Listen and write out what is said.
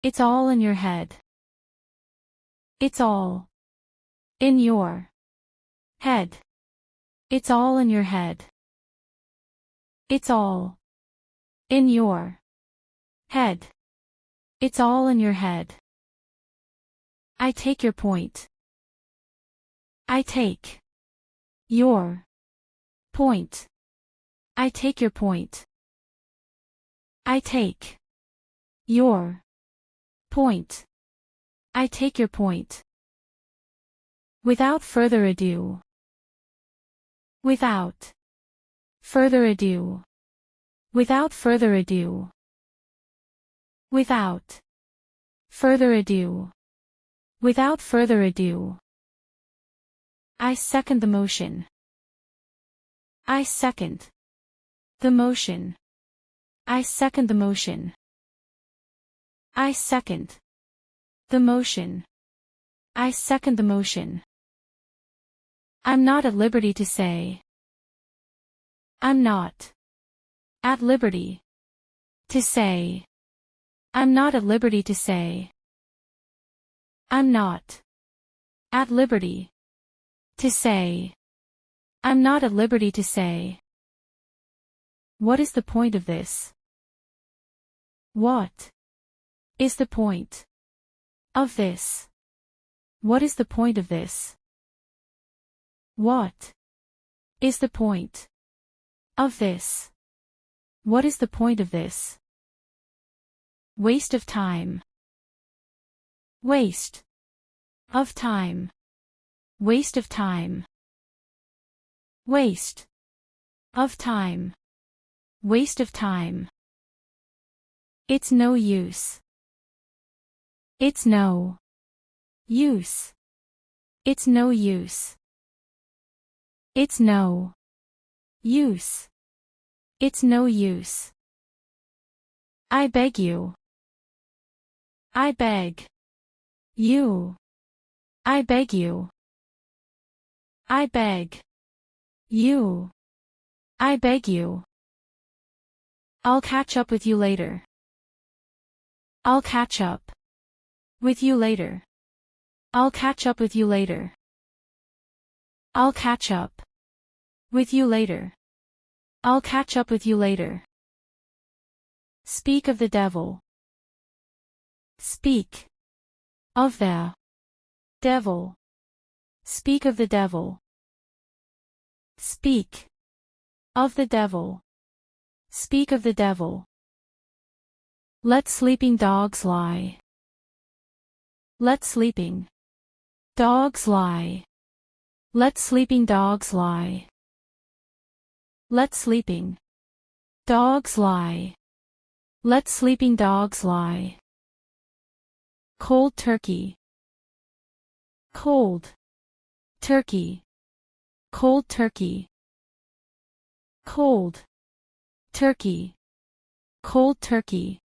It's all in your head. It's all in your head. It's all in your head. It's all in your head. It's all in your head. I take your point. I take your point. I take your point. I take your point. I take your point. Without further ado. Without further ado. Without further ado. Without further ado. Without further ado. I second the motion. I second the motion. I second the motion. I second the motion. I second the motion. I'm not at liberty to say. I'm not at liberty to say. I'm not at liberty to say. I'm not at liberty to say. I'm not at liberty to say. What is the point of this? What is the point of this? What is the point of this? What is the point of this? What is the point of this? Waste of time. Waste of time. Waste of time. Waste of time. Waste of time. It's no use. It's no use. It's no use. It's no use. It's no use. I beg you. I beg you. I beg you. I beg you. I beg you. I'll catch up with you later. I'll catch up with you later. I'll catch up with you later. I'll catch up with you later. I'll catch up with you later. Speak of the devil. Speak of the devil. Speak of the devil. Speak of the devil. Speak of the devil. Let sleeping dogs lie. Let sleeping dogs lie. Let sleeping dogs lie. Let sleeping dogs lie. Let sleeping dogs lie. Cold turkey. Cold turkey. Cold turkey. Cold turkey. Cold turkey.